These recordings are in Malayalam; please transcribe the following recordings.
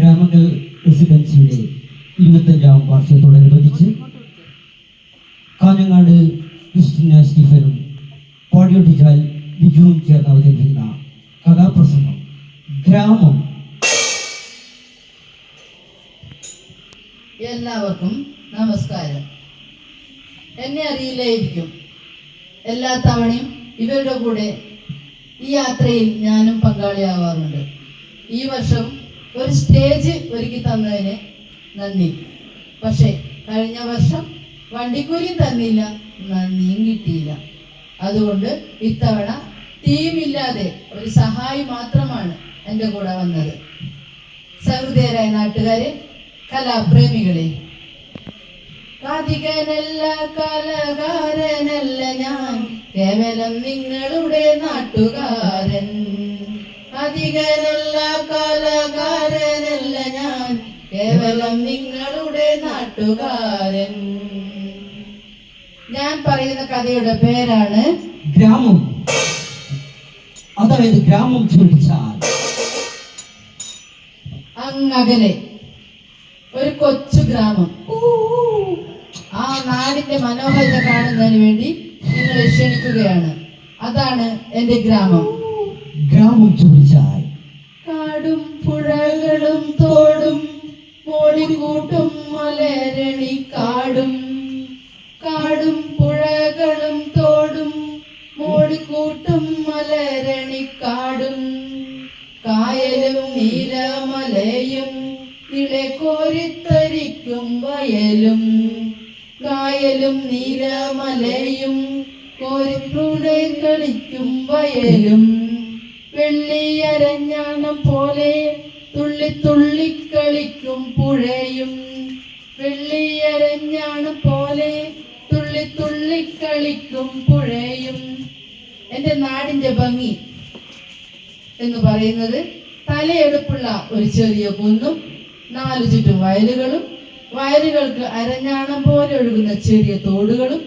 രാമകൽ റെസിഡൻസിയുടെ 25ാം വാർഷികത്തോടനുബന്ധിച്ച് കാഞ്ഞങ്ങാട് ക്രിസ്ത്യന സ്റ്റീഫനും പാടിയൊട്ടിച്ചാൽ ബിജുവും ചേർന്ന് അവതരിപ്പിക്കുന്ന കഥാപ്രസംഗം ഗ്രാമം. എല്ലാവർക്കും നമസ്കാരം. എന്നെ അറിയില്ലായിരിക്കും. എല്ലാ തവണയും ഇവരുടെ കൂടെ ഈ യാത്രയിൽ ഞാനും പങ്കാളിയാവാറുണ്ട്. ഈ വർഷം ഒരു സ്റ്റേജ് ഒരുക്കി തന്നതിന് നന്ദി. പക്ഷേ കഴിഞ്ഞ വർഷം വണ്ടിക്കൂലിയും തന്നില്ല, നന്ദിയും കിട്ടിയില്ല. അതുകൊണ്ട് ഇത്തവണ ടീമില്ലാതെ ഒരു സഹായി മാത്രമാണ് എൻ്റെ കൂടെ വന്നത്. സഹൃദയരായ നാട്ടുകാരെ, കലാപ്രേമികളെ, കാതികനല്ല കലാകാരനല്ല ഞാൻ, കേവലം നിങ്ങളുടെ നാട്ടുകാരൻ. കാതികനല്ല കലാകാരനല്ല ഞാൻ, കേവലം നിങ്ങളുടെ നാട്ടുകാരൻ. ഞാൻ പറയുന്ന കഥയുടെ പേരാണ് ഗ്രാമം. അതായത് ഗ്രാമം ചോദിച്ചാൽ അങ്ങകലെ ഒരു കൊച്ചു ഗ്രാമം. ആ നാടിന്റെ മനോഹാരിത കാണുന്നതിന് വേണ്ടി നിങ്ങളെ ക്ഷണിക്കുകയാണ്. അതാണ് എന്റെ ഗ്രാമം. ഗ്രാമം ചോദിച്ചാൽ കാടും പുഴകളും തോടും മോളിക്കൂട്ടും മലരണിക്കാടും. കാടും പുഴകളും തോടും മോളിക്കൂട്ടും മലരണിക്കാടും. കായലും നീലമലയും കോരിത്തരിക്കും വയലും. കായലും നീലമലയും കോരിക്കൂടെ കളിക്കും വയലും. വെള്ളിയരഞ്ഞാണം പോലെ തുള്ളി തുള്ളി കളിക്കും പുഴയും. വെള്ളിയരഞ്ഞാണം പോലെ തുള്ളി തുള്ളി കളിക്കും പുഴയും. എൻ്റെ നാടിൻ്റെ ഭംഗി എന്ന് പറയുന്നത് തലയെടുപ്പുള്ള ഒരു ചെറിയ കുന്നും 4 ചുറ്റും വയലുകളും, വയലുകൾക്ക് അരഞ്ഞാണം പോലെ ഒഴുകുന്ന ചെറിയ തോടുകളും,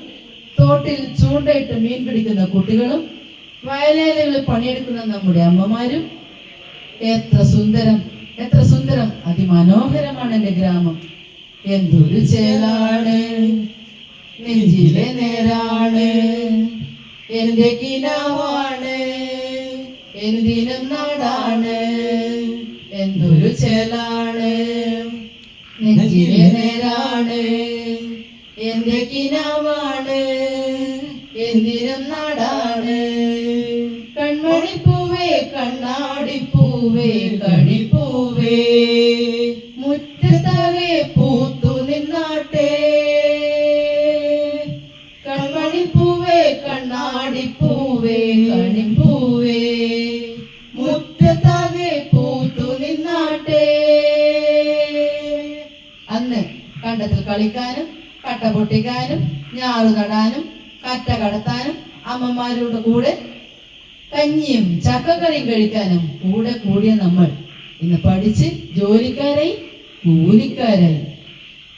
തോട്ടിൽ ചൂണ്ടയിട്ട് മീൻ പിടിക്കുന്ന കുട്ടികളും, വയലേലകളിൽ പണിയെടുക്കുന്ന നമ്മുടെ അമ്മമാരും. എത്ര സുന്ദരം, എത്ര സുന്ദരം, അതിമനോഹരമാണ് എൻ്റെ ഗ്രാമം. എന്തൊരു ചേലാണ്, നെഞ്ചിലെ നേരാണ്, എൻ്റെ കിനാവാണ്, എന്തിനും നാടാണ്. എന്തൊരു ചേലാണ്, നെഞ്ചിലെ നേരാണ്, എൻ്റെ കിനാവാണ്, എന്തിനും നാടാണ്. കൺമണിപ്പൂവേ കണ്ണാടിപ്പൂവേ കണിപ്പൂവേ, മുറ്റത്താകെ പൂത്തു നിന്നാട്ടെ. കൺമണിപ്പൂവേ കണ്ണാടിപ്പൂവേ കണിപ്പൂവേ, മുറ്റത്താകെ പൂത്തു നിന്നാട്ടെ. അന്ന് കണ്ടത്തിൽ കളിക്കാനും കട്ട പൊട്ടിക്കാനും ഞാറു നടാനും കറ്റ കടത്താനും അമ്മമാരുടെ കൂടെ കഞ്ഞിയും ചക്കക്കറിയും കഴിക്കാനും കൂടെ കൂടിയ നമ്മൾ ഇന്ന് പഠിച്ച് ജോലിക്കാരായി, കൂലിക്കാരായി.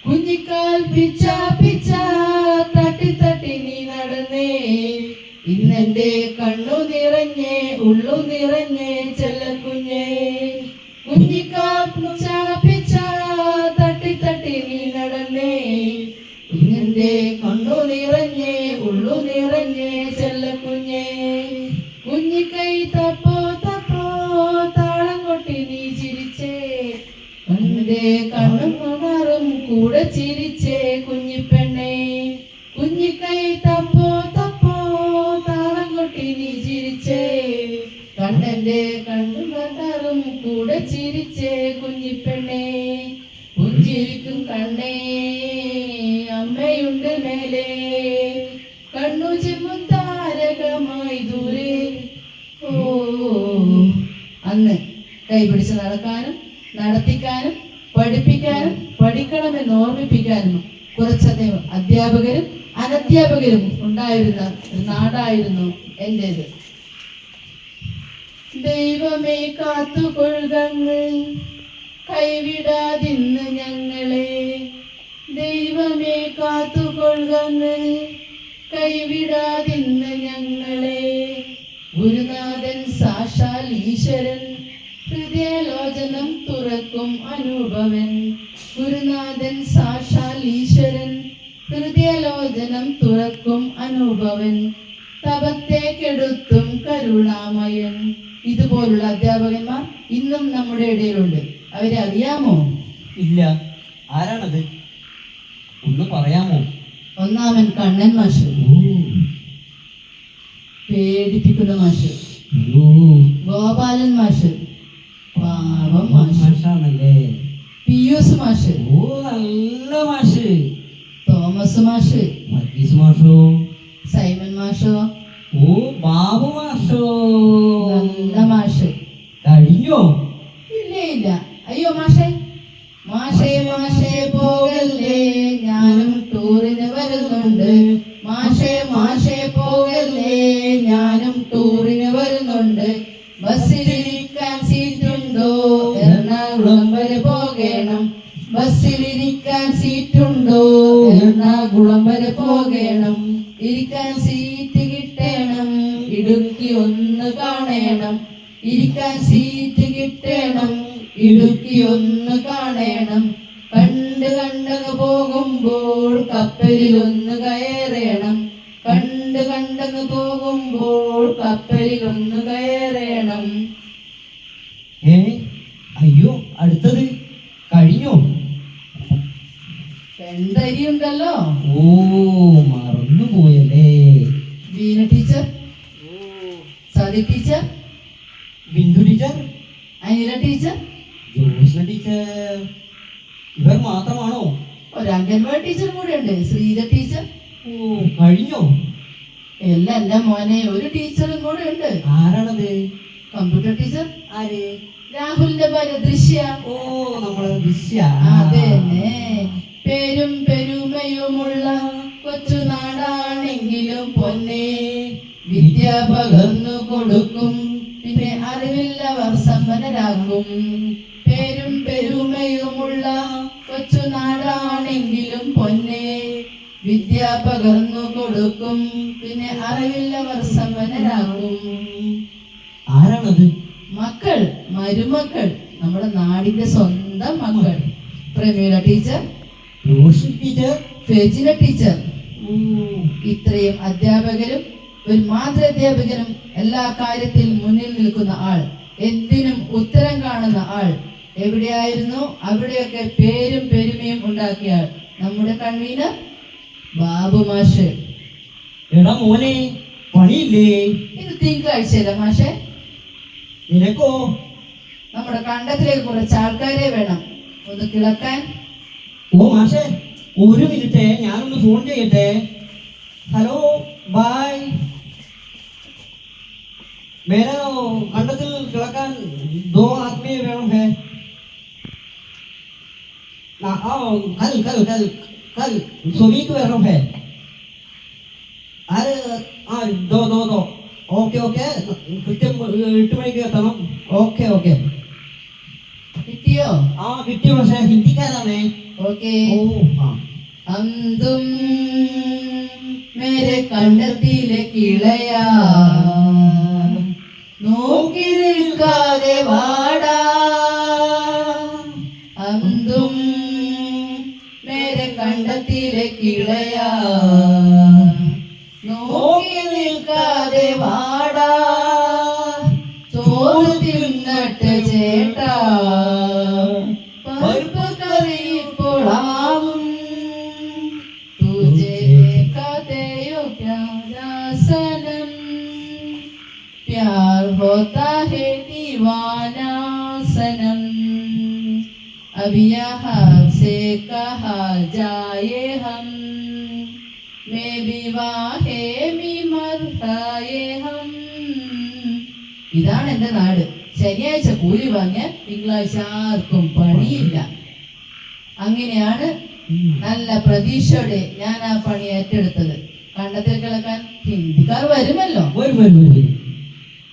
കുഞ്ഞിക്കാൽ പിച്ച പിച്ച തട്ടി തട്ടി നീ നടന്നേ, ഇന്നെന്റെ കണ്ണു നിറഞ്ഞേ ഉള്ളു നിറഞ്ഞേ ചെല്ലക്കുഞ്ഞേ. കുഞ്ഞിക്കാൽ പിച്ച പിച്ച തട്ടി തട്ടി നീ നടന്നേ, ഇന്നെന്റെ കണ്ണു നിറഞ്ഞേ ഉള്ളു നിറഞ്ഞേ ചെല്ലക്കുഞ്ഞേ. കുഞ്ഞിക്കൈ തപ്പോ തപ്പോ താളം കൊട്ടി നീ ചിരിച്ചേ, എന്റെ കണ്ണും മാറും കൂടെ ചിരിച്ചേ കുഞ്ഞിപ്പെണ്ണേ. കുഞ്ഞിക്കൈ തപ്പോ തപ്പോ താളം കൊട്ടി നീ ചിരിച്ചേ, കണ്ണന്റെ കണ്ണും മാറും കൂടെ ചിരിച്ചേ കുഞ്ഞിപ്പെണ്ണേ. പുഞ്ചിരിക്കും കണ്ണേ അമ്മയുണ്ട് മേലെ, കണ്ണു ചിമ്മും താരകമായി ദൂരെ. ഓ, അന്ന് കൈപിടിച്ച് നടക്കാനും നടത്തിക്കാനും പഠിപ്പിക്കാനും പഠിക്കണമെന്ന് ഓർമ്മിപ്പിക്കാനും കുറച്ചധികം അധ്യാപകരും അനധ്യാപകരും ഉണ്ടായിരുന്ന ഒരു നാടായിരുന്നു എൻ്റേത്. ദൈവമേ കാത്തുകൊള്ളുകങ്ങ്, കൈവിടാതിന്ന് ഞങ്ങളെ. ദൈവമേ കാത്തുകൊള്ളുകങ്ങ്, കൈവിടാതിന്ന് ഞങ്ങളെ. ഗുരുനാഥൻ സാക്ഷാൽ ഈശ്വരൻ ഹൃദയലോചനം തുറക്കും അനു അനുഭവൻ ഗുരുനാഥൻ സാക്ഷാൽ ഈശ്വരൻ ഹൃദയലോചനം തുറക്കും അനുഭവൻ തപത്തെ കെടുത്തും കരുണാമയൻ. ഇതുപോലുള്ള അധ്യാപകന്മാർ ഇന്നും നമ്മുടെ ഇടയിലുണ്ട്. അവരെ അറിയാമോ? ഇല്ല. ആരാണത്? ഒന്ന് പറയാമോ? ഒന്നാമൻ കണ്ണൻ മാഷ്, പേടിപ്പിക്കുന്ന മാഷ്. ഗോപാലൻ മാഷ്, പാവം മാഷ്. മാഷാണല്ലേ? പിയൂസ് മാഷ്, നല്ല മാഷ്. തോമസ് മാഷ്, വർഗീസ് മാഷോ? സൈമൺ മാഷോ? ബാബു മാഷോ? നല്ല മാഷ്. കഴിഞ്ഞോ? ഇല്ല ഇല്ല. അയ്യോ മാഷേ, മാഷേ മാഷേ പോകല്ലേ, ഞാനും ടൂറിന് വരുന്നുണ്ട്. മാഷേ മാഷേ പോകല്ലേ, ഞാനും ടൂറിന് വരുന്നുണ്ട്. ബസ്സിലിരിക്കാൻ സീറ്റുണ്ടോ? എറണാകുളം വരെ പോകണം. ബസ്സിലിരിക്കാൻ സീറ്റുണ്ടോ? എറണാകുളം വരെ പോകണം. ഇരിക്കാൻ സീറ്റ് കിട്ടണം, ഇടുക്കി ഒന്ന് കാണണം. ഇരിക്കാൻ സീറ്റ് കിട്ടണം, ഇടുക്കി ഒന്ന് കാണണം. കണ്ട് കണ്ടങ്ങ് പോകുമ്പോൾ കപ്പലിൽ ഒന്ന് കയറണം. കണ്ട് കണ്ടങ്ങ് പോകുമ്പോൾ കപ്പലിൽ ഒന്ന് കയറണം. അയ്യോ, അടുത്തത് കഴിഞ്ഞോ? പെൺതരിയുണ്ടല്ലോ. മറന്നുപോയല്ലേ. Veena teacher, Sathi teacher, Bindu teacher, Anila teacher, Josna teacher. ഇവർ മാത്രമാണോ? ഒരു അംഗൻവാടി ടീച്ചർ കൂടെ ഉണ്ട്, ശ്രീജ ടീച്ചർ. കഴിഞ്ഞോ? അല്ല മോനെ, ഒരു ടീച്ചറും കൂടെ ഉണ്ട്. ആരാണത്? Computer teacher. ആര്? രാഹുലിന്റെ ഭാര്യ ദൃശ്യ. നമ്മളെ ദൃശ്യ. അതന്നെ. പേരും പെരുമയുമുള്ള കൊച്ചു നാടാണെങ്കിലും പൊന്നെ വിദ്യ പകർന്നു കൊടുക്കും, പിന്നെ അറിവില്ലവർ സമ്പന്നരാകും. പേരും പെരുമയുമുള്ള കൊച്ചു നാടാണെങ്കിലും പൊന്നെ വിദ്യ പകർന്നു കൊടുക്കും, പിന്നെ അറിവില്ലവർ സമ്പന്നരാകും. ആരാണത്? മക്കൾ, മരുമക്കൾ, നമ്മുടെ നാടിന്റെ സ്വന്തം മക്കൾ. Prameela teacher, Roshi teacher, Fejina teacher. ഇത്രയും അധ്യാപകരും ഒരു മാതൃഅധ്യാപകനും എല്ലാ കാര്യത്തിലും മുന്നിൽ നിൽക്കുന്ന ആൾ, എന്തിനും ഉത്തരം കാണുന്ന ആൾ, എവിടെയായിരുന്നു അവിടെയൊക്കെ പേരും പെരുമയും ഉണ്ടാക്കിയ ആൾ, നമ്മുടെ കൺവീനർ ബാബു മാഷ്. എടാ മോനെ, പണിയില്ലേ? ഇത് തിങ്കളാഴ്ചയല്ല മാഷെ? നിനക്കോ? നമ്മുടെ കണ്ടത്തിലേക്ക് കുറച്ച് ആൾക്കാരെ വേണം ഒന്ന് കിളക്കാൻ. മാഷേ, ഒരു മിനിറ്റ്, ഞാനൊന്ന് ഫോൺ ചെയ്യട്ടെ. Hello, bye. मेरा खंडത്തിൽ കിളക്കാൻ 2 आदमी വേണം है कल कल कल कल सुबह को വേണം है. അരെ ദോ ഓക്കെ കൃത്യം 8 മണിക്ക് എത്തണം. ഓക്കെ. കിട്ടിയോ? കിട്ടി. പക്ഷേ ഹിന്ദിക്കാരാണേ. ഓക്കെ. हम तुम मेरे കണ്ടത്തിലെ കിളയാ, നോക്കി നിൽക്കാതെ വാടാ. हम तुम मेरे കണ്ടത്തിലെ കിളയാ, നോക്കി നിൽക്കാതെ വാടാ. ചോറ് തിന്നട്ട് ചേട്ടാ, പരിപ്പ് കറി ഇപ്പോൾ ആവും. तुझे देखते हो प्यारा सनम, प्यार होता है दीवाना सनम. अब यहाँ से कहा जाए हम, मैं വിവാഹേ മർഹായേ ഹം. ഇതാണ് എൻ്റെ നാട്. ശനിയാഴ്ച കൂലി വാങ്ങിയാൽ തിങ്കളാഴ്ച ആർക്കും പണിയില്ല. അങ്ങനെയാണ് നല്ല പ്രതീക്ഷയോടെ ഞാൻ ആ പണി ഏറ്റെടുത്തത്. കണ്ടത്തിൽ കിളക്കാൻ ഹിന്ദിക്കാർ വരുമല്ലോ.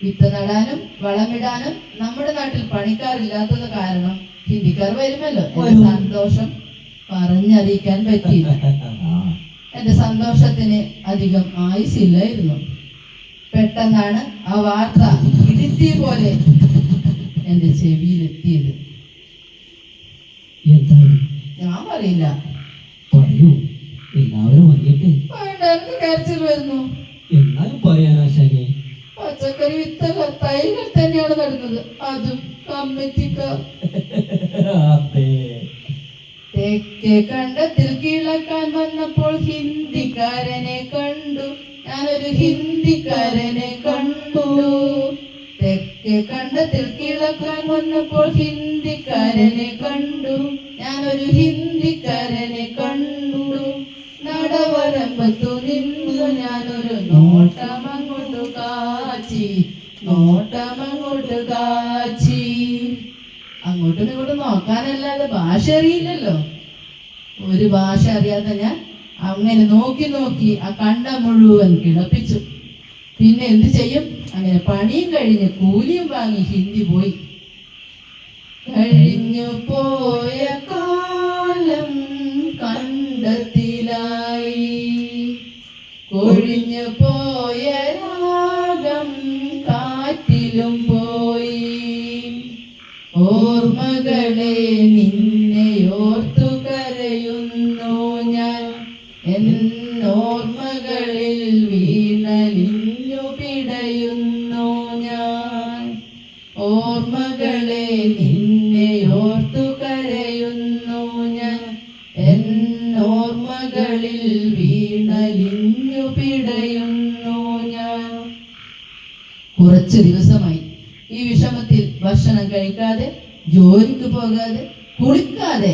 വിത്ത് നടാനും വളമിടാനും നമ്മുടെ നാട്ടിൽ പണിക്കാരില്ലാത്തത് കാരണം ഹിന്ദിക്കാർ വരുമല്ലോ. എന്റെ സന്തോഷം പറഞ്ഞറിയിക്കാൻ പറ്റിയില്ല. എന്റെ സന്തോഷത്തിന് അധികം ആയുസില്ലായിരുന്നു. പെട്ടെന്നാണ് ആ വാർത്ത ഇടുത്തി പോലെ എന്റെ ചെവിയിലെത്തിയത്. എന്താണ്? ഞാൻ പറയില്ല. പറയൂ, എല്ലാവരും അറിയട്ടെ. വേണ്ട, എനിക്ക് കരച്ചിൽ വരുന്നു. എന്നാലും പറയാനാശാനെ. പച്ചക്കറി വിത്തല്ല, തൈകൾ തന്നെയാണ് നടുന്നത്, അതും കമ്മിറ്റിക്കാർ. തെക്കേ കണ്ടത്തിൽ കിളക്കാൻ വന്നപ്പോൾ ഹിന്ദിക്കാരനെ കണ്ടു, ഞാനൊരു ഹിന്ദിക്കാരനെ കണ്ടു. തെക്കേ കണ്ടത്തിൽ കിളക്കാൻ വന്നപ്പോൾ ഹിന്ദിക്കാരനെ കണ്ടു, ഞാനൊരു ഹിന്ദിക്കാരനെ കണ്ടു. നടവരമ്പത്തു നിന്നു ഞാനൊരു നോട്ടമങ്ങോട്ട് കാച്ചി, നോട്ടമങ്ങോട്ട് കാച്ചി. അങ്ങോട്ടും ഇങ്ങോട്ടും നോക്കാനല്ലാതെ ഭാഷ അറിയില്ലല്ലോ. ഒരു ഭാഷ അറിയാതെ ഞാൻ അങ്ങനെ നോക്കി നോക്കി ആ കണ്ടം മുഴുവൻ കിളപ്പിച്ചു. പിന്നെ എന്ത് ചെയ്യും? അങ്ങനെ പണിയും കഴിഞ്ഞ് കൂലിയും വാങ്ങി ഹിന്ദി പോയി. കഴിഞ്ഞു പോയ കാലം കണ്ടത്തിലായി, കൊഴിഞ്ഞു പോയ രാഗം കാറ്റിലും പോയി. ഓർമ്മകളെ നിന്നെ ഓർത്തു കരയുന്നു ഞാൻ, എന്നോർമ്മകളിൽ വീണലിഞ്ഞു പിടയുന്നു ഞാൻ. ഓർമ്മകളെ നിന്നെ ഓർത്തു കരയുന്നു ഞാൻ, എന്നോർമ്മകളിൽ വീണലിഞ്ഞു പിടയുന്നു ഞാൻ. കുറച്ചു ദിവസമായി ഈ വിഷമത്തിൽ ഭക്ഷണം കഴിക്കാതെ, ജോലിക്ക് പോകാതെ, കുളിക്കാതെ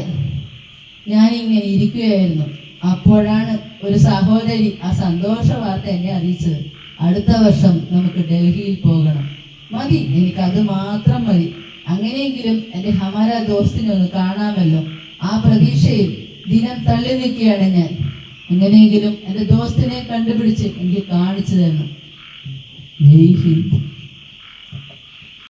ഞാനിങ്ങനെ ഇരിക്കുകയായിരുന്നു. അപ്പോഴാണ് ഒരു സഹോദരി ആ സന്തോഷ വാർത്ത എന്നെ അറിയിച്ചത്. അടുത്ത വർഷം നമുക്ക് ഡൽഹിയിൽ പോകണം. മതി, എനിക്കത് മാത്രം മതി. അങ്ങനെയെങ്കിലും എൻ്റെ ഹമാര ദോസ്തിനെ ഒന്ന് കാണാമല്ലോ. ആ പ്രതീക്ഷയിൽ ദിനം തള്ളി നിൽക്കുകയാണ് ഞാൻ. എങ്ങനെയെങ്കിലും എൻ്റെ ദോസ്തിനെ കണ്ടുപിടിച്ച് എനിക്ക് കാണിച്ചു തരണം. ജയ് ഹിന്ദ്.